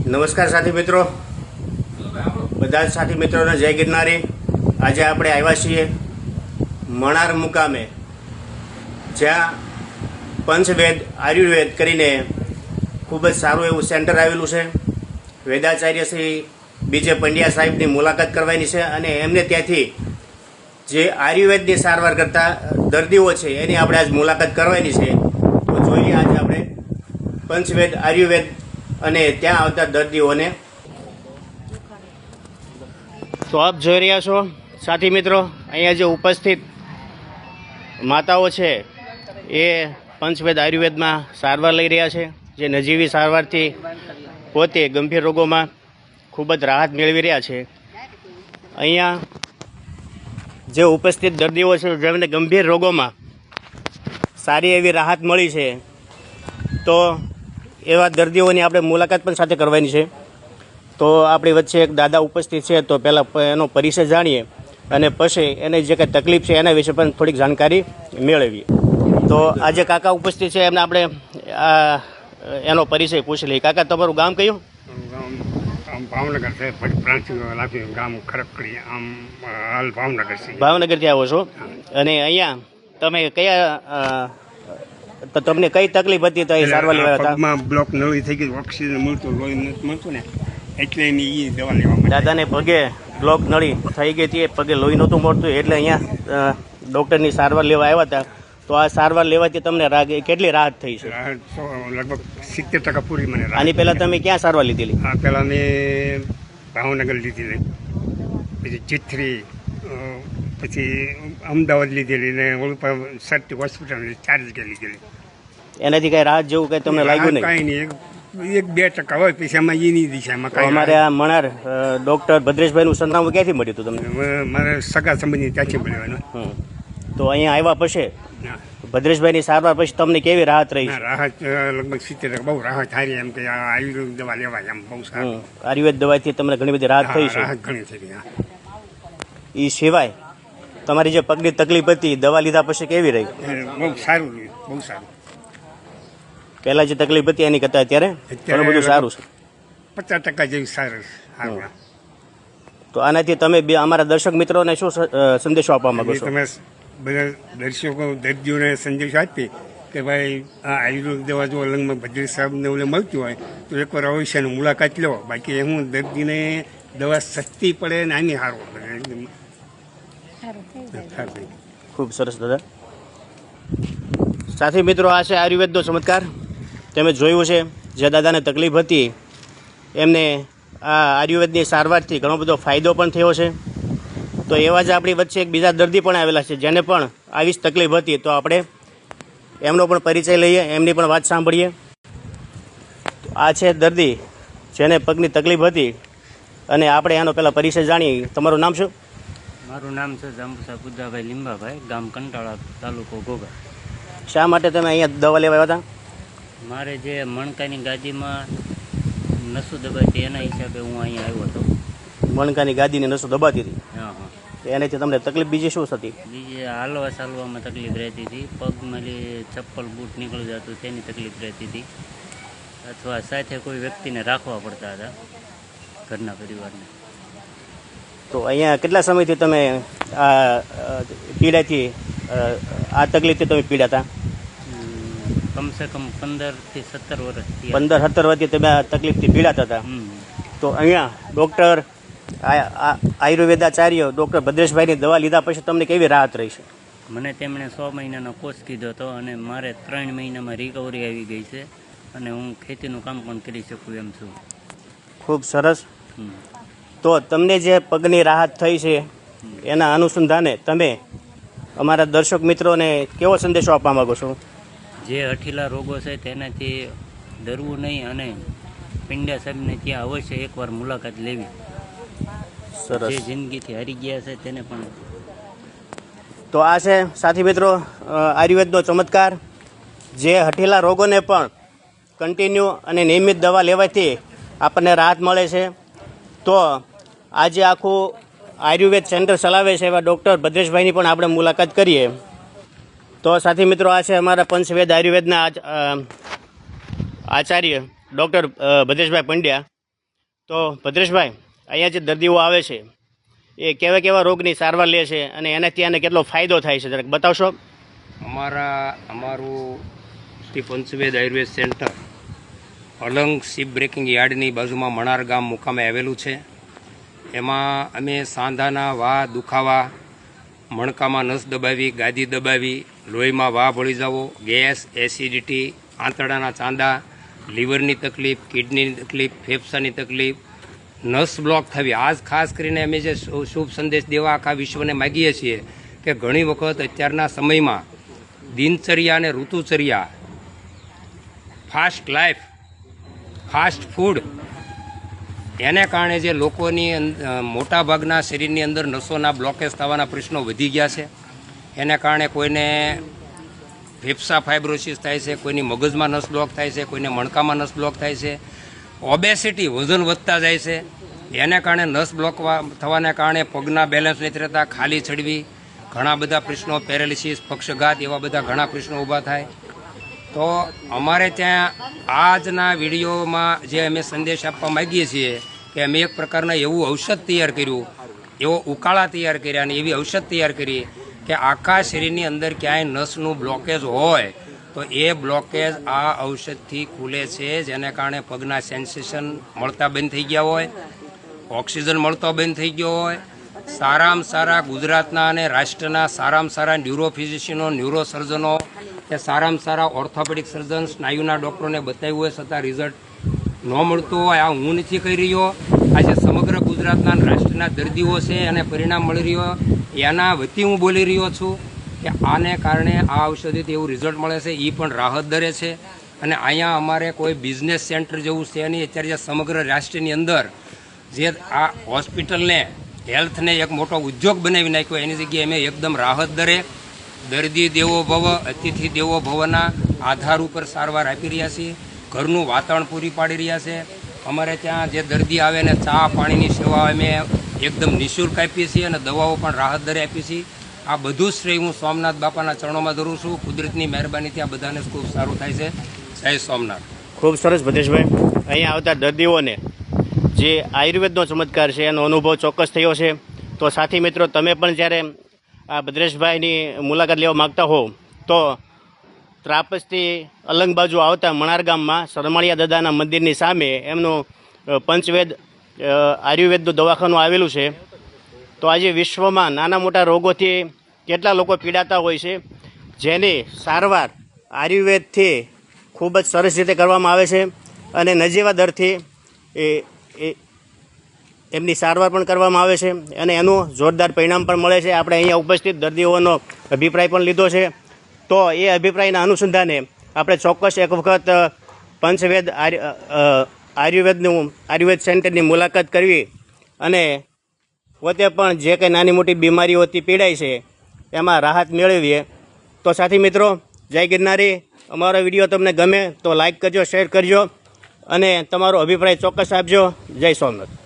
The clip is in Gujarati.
નમસ્કાર સાથી મિત્રો, બધા જ સાથી મિત્રોને જય ગિરનારી। આજે આપણે આવ્યા છીએ મણાર મુકામે, જ્યાં પંચવેદ આયુર્વેદ કરીને ખૂબ જ સારું એવું સેન્ટર આવેલું છે। વેદાચાર્ય શ્રી બીજે પંડ્યા સાહેબની મુલાકાત કરવાની છે અને એમને ત્યાંથી જે આયુર્વેદની સારવાર કરતા દર્દીઓ છે એની આપણે આજ મુલાકાત કરવાની છે। તો જોઈએ આજે આપણે પંચવેદ આયુર્વેદ અને ત્યાં આવતા દર્દીઓને। તો આપ જોઈ રહ્યા છો સાથી મિત્રો, અહીંયા જે ઉપસ્થિત માતાઓ છે એ પંચવેદ આયુર્વેદમાં સારવાર લઈ રહ્યા છે, જે નજીવી સારવારથી પોતે ગંભીર રોગોમાં ખૂબ જ રાહત મેળવી રહ્યા છે। અહીંયા જે ઉપસ્થિત દર્દીઓ છે જેમને ગંભીર રોગોમાં સારી એવી રાહત મળી છે, તો એવા દર્દીઓની આપણે મુલાકાત પણ સાથે કરવાની છે। તો આપણી વચ્ચે એક દાદા ઉપસ્થિત છે, તો પહેલાં એનો પરિચય જાણીએ અને પછી એને જે કંઈ તકલીફ છે એના વિશે પણ થોડીક જાણકારી મેળવીએ। તો આજે કાકા ઉપસ્થિત છે એમને આપણે એનો પરિચય પૂછી લઈએ। કાકા, તમારું ગામ કયું? ભાવનગર છે, ગામ ખરકડી, આમ હાલ ભાવનગર છે। ભાવનગરથી આવો છો અને અહીંયા તમે કયા તો તમને કઈ તકલીફ હતી તો એ સારવાર લેવા હતા? પગમાં બ્લોક નળી થઈ ગઈ, ઓક્સિજન મળતું, લોહી નથી મળતું ને, એટલે એની દવા લેવા દાદાને પગે બ્લોક નળી થઈ ગઈ હતી, પગે લોહી નહોતું મળતું, એટલે અહીંયા ડૉક્ટરની સારવાર લેવા આવ્યા હતા। તો આ સારવાર લેવાથી તમને કેટલી રાહત થઈ છે? લગભગ 70% પૂરી મને રાહત। આની પહેલાં તમે ક્યાં સારવાર લીધેલી? આ પહેલાં મેં ભાવનગર લીધેલી, પછી ચિત્રી, પછી અમદાવાદ લીધેલી ને ઓલું પર સરટી હોસ્પિટલ 4 જગ્યાએ લીધેલી। એનાથી કઈ રાહત જેવું કઈ તમને લાગ્યું નહીં? કાંઈ નહીં, 1-2% હોય, પછી એમાં એની દિશામાં અમારે આ મણાર ડૉક્ટર ભદ્રેશભાઈનું સરનામું ક્યાંથી મળ્યું હતું તમને? મારે સગા સંબંધી ત્યાંથી મળ્યો। તો અહીંયા આવ્યા પછી ભદ્રેશભાઈની સારવાર પછી તમને કેવી રાહત રહી છે? રાહત લગભગ 70%, બહુ રાહત સારી, એમ કે આયુર્વેદ દવા લેવાય એમ બહુ સારું। આયુર્વેદ દવાથી તમને ઘણી બધી રાહત થઈ છે? રાહત ઘણી થઈ ગઈ। એ સિવાય તમારી જે પગની તકલીફ હતી, દવા લીધા પછી કેવી રહી? બહુ સારું, બહુ સારું। પહેલાં જે તકલીફ હતી એની કરતાં અત્યારે ઘણું બધું સારું છે, 50% જેવી સારું। તો આનાથી તમે અમારા દર્શક મિત્રોને શું સંદેશો આપવા માંગો છો? તમે બધા દર્શકો દર્દીઓને સંદેશો આપી કે ભાઈ આ આયુર્વેદ દવા જો અલંગમાં ભદ્રેશ સાહેબને ઓલે મળતી હોય તો એકવાર અવશ્યની મુલાકાત લો। બાકી હું દર્દીને દવા સસ્તી પડે ને આની સારું પડે। ખૂબ સરસ દાદા। સાથી મિત્રો, આ છે આયુર્વેદનો ચમત્કાર। તમે જોયું છે, જે દાદાને તકલીફ હતી એમને આ આયુર્વેદની સારવારથી ઘણો બધો ફાયદો પણ થયો છે। તો એવા જ આપણી વચ્ચે એક બીજા દર્દી પણ આવેલા છે જેને પણ આવી જ તકલીફ હતી, તો આપણે એમનો પણ પરિચય લઈએ, એમની પણ વાત સાંભળીએ। આ છે દર્દી જેને પગની તકલીફ હતી અને આપણે એનો પહેલાં પરિચય જાણીએ। તમારું નામ શું? મારું નામ છે જાંબુસા બુદ્ધાભાઈ લીંબાભાઈ, ગામ કંટાળા, તાલુકો ઘોઘા। શા માટે તમે અહીંયા દવા લેવા આવ્યા હતા? મારે જે મણકાની ગાદીમાં નસો દબાતી એના હિસાબે હું અહીંયા આવ્યો હતો। મણકાની ગાદીની નસો દબાતી હતી? હા હા। એનાથી તમને તકલીફ બીજી શું થતી? બીજી હાલવા ચાલવામાં તકલીફ રહેતી હતી, પગમાં ચપ્પલ બૂટ નીકળી જતું તેની તકલીફ રહેતી હતી, અથવા સાથે કોઈ વ્યક્તિને રાખવા પડતા હતા ઘરના પરિવારને। તો અહીંયા કેટલા સમયથી તમે આ પીડાથી આ તકલીફથી તમે પીડાતા? કમસે કમ 15 થી 17 વર્ષથી। 15-17 વર્ષથી તમે આ તકલીફથી પીડાતા હતા? તો અહીંયા ડૉક્ટર આયુર્વેદાચાર્ય ડૉક્ટર ભદ્રેશભાઈની દવા લીધા પછી તમને કેવી રાહત રહી છે? મને તેમણે 6 મહિનાનો કોર્સ કીધો હતો અને મારે 3 મહિનામાં રિકવરી આવી ગઈ છે અને હું ખેતીનું કામ પણ કરી શકું એમ છું। ખૂબ સરસ। તો તમને જે પગની રાહત થઈ છે એના અનુસંધાને તમે અમારા દર્શક મિત્રોને કેવો સંદેશો આપવા માગો છો? જે હઠીલા રોગો છે તેનાથી ડરવું નહીં અને પંડ્યા સાહેબને ત્યાં અવશ્ય એકવાર મુલાકાત લેવી। સરસ। જે જિંદગીથી હારી ગયા છે તેને પણ। તો આ છે સાથી મિત્રો આયુર્વેદનો ચમત્કાર, જે હઠીલા રોગોને પણ કન્ટિન્યુ અને નિયમિત દવા લેવાથી આપણને રાહત મળે છે। તો આજે આખું આયુર્વેદ સેન્ટર ચલાવે છે એવા ડૉક્ટર ભદ્રેશભાઈની પણ આપણે મુલાકાત કરીએ। તો સાથી મિત્રો, આ છે અમારા પંચવેદ આયુર્વેદના આચાર્ય ડૉક્ટર ભદ્રેશભાઈ પંડ્યા। તો ભદ્રેશભાઈ, અહીંયા જે દર્દીઓ આવે છે એ કેવા કેવા રોગની સારવાર લે છે અને એનાથી આને કેટલો ફાયદો થાય છે જરાક બતાવશો? અમારું Shri Panchved Ayurved centre Alang ship breaking યાર્ડની બાજુમાં મણાર ગામ મુકામે આવેલું છે. એમાં અમે સાંધાના વા દુખાવા, મણકામાં નસ દબાવી, ગાદી દબાવી, લોહીમાં વા ભળી જવો, ગેસ, એસિડિટી, આંતરડાના ચાંદા, લીવરની તકલીફ, કિડનીની તકલીફ, ફેફસાની તકલીફ, નસ બ્લોક થવી, આજ ખાસ કરીને અમે જે શુભ સંદેશ દેવા આખા વિશ્વને માગીએ છીએ કે ઘણી વખત અત્યારના સમયમાં દિનચર્યા અને ઋતુચર્યા, ફાસ્ટ લાઈફ, ફાસ્ટ ફૂડ, એને કારણે જે લોકોની મોટાભાગના શરીરની અંદર નસોના બ્લોકેજ થવાના પ્રશ્નો વધી ગયા છે. એને કારણે કોઈને ફેફસા ફાઇબ્રોસિસ થાય છે, કોઈની મગજમાં નસ બ્લોક થાય છે, કોઈને મણકામાં નસ બ્લોક થાય છે, ઓબેસિટી, વજન વધતા જાય છે. એને કારણે નસ બ્લોક થવાને કારણે પગના બેલેન્સ નથી રહેતા, ખાલી ચડવી, ઘણા બધા પ્રશ્નો, પેરાલિસિસ, પક્ષઘાત, એવા બધા ઘણા પ્રશ્નો ઊભા થાય. તો અમારે ત્યાં આજના વિડીયોમાં જે અમે સંદેશ આપવા માગીએ છીએ કે અમે એક પ્રકારના એવું ઔષધ તૈયાર કર્યું, એવો ઉકાળા તૈયાર કર્યા અને એવી ઔષધ તૈયાર કરી કે આખા શરીરની અંદર ક્યાંય નસનું બ્લોકેજ હોય તો એ બ્લોકેજ આ ઔષધથી ખુલે છે, જેને કારણે પગના સેન્સેશન મળતા બંધ થઈ ગયા હોય, ઓક્સિજન મળતો બંધ થઈ ગયો હોય. સારામાં સારા ગુજરાતના અને રાષ્ટ્રના સારામાં સારા ન્યુરો ફિઝિશિયનો, ન્યુરો સર્જનો કે સારામાં સારા ઓર્થોપેડિક સર્જન, સ્નાયુના ડૉક્ટરોને બતાવ્યું હોય છતાં રિઝલ્ટ ન મળતું હોય. આ હું નથી કહી રહ્યો, આજે સમગ્ર ગુજરાતના અને રાષ્ટ્રના દર્દીઓ છે અને પરિણામ મળી રહ્યો, એના વતી હું બોલી રહ્યો છું કે આને કારણે આ ઔષધિથી એવું રિઝલ્ટ મળે છે, એ પણ રાહત દરે છે. અને અહીંયા અમારે કોઈ બિઝનેસ સેન્ટર જેવું છે નહીં. અત્યારે જે સમગ્ર રાષ્ટ્રની અંદર જે આ હોસ્પિટલને, હેલ્થને એક મોટો ઉદ્યોગ બનાવી નાખ્યો, એની જગ્યાએ અમે એકદમ રાહત દરે દર્દી દેવો ભવ, અતિથિ દેવો ભવના આધાર ઉપર સારવાર આપી રહ્યા છીએ. ઘરનું વાતાવરણ પૂરી પાડી રહ્યા છે. અમારે ત્યાં જે દર્દી આવે ને ચા પાણીની સેવા અમે એકદમ નિઃશુલ્ક આપીએ છીએ અને દવાઓ પણ રાહત દરે આપીએ છીએ. આ બધું જ શ્રેય હું સોમનાથ બાપાના ચરણોમાં ધરું છું. કુદરતની મહેરબાનીથી આ બધાને ખૂબ સારું થાય છે. જય સોમનાથ. ખૂબ સરસ ભદ્રેશભાઈ. અહીંયા આવતા દર્દીઓને જે આયુર્વેદનો ચમત્કાર છે એનો અનુભવ ચોક્કસ થયો છે. તો સાથી મિત્રો, તમે પણ જ્યારે આ ભદ્રેશભાઈની મુલાકાત લેવા માગતા હો તો ત્રાપસથી અલંગ બાજુ આવતા મણાર ગામમાં સરમાળિયા દાદાના મંદિરની સામે એમનું પંચવેદ આયુર્વેદનું દવાખાનું આવેલું છે. તો આજે વિશ્વમાં નાના મોટા રોગોથી કેટલા લોકો પીડાતા હોય છે, જેની સારવાર આયુર્વેદથી ખૂબ જ સરસ રીતે કરવામાં આવે છે અને નજીવા દરથી એમની સારવાર પણ કરવામાં આવે છે અને એનું જોરદાર પરિણામ પણ મળે છે. આપણે અહીંયા ઉપસ્થિત દર્દીઓનો અભિપ્રાય પણ લીધો છે. તો એ અભિપ્રાયના અનુસંધાને આપણે ચોક્કસ એક વખત પંચવેદ આયુર્વેદ સેન્ટરની મુલાકાત કરવી અને પોતે પણ જે કંઈ નાની મોટી બીમારીઓથી પીડાય છે એમાં રાહત મેળવીએ. તો સાથી મિત્રો, જય ગિરનારી. અમારો વિડીયો તમને ગમે તો લાઈક કરજો, શેર કરજો અને તમારો અભિપ્રાય ચોક્કસ આપજો. જય સોમનાથ.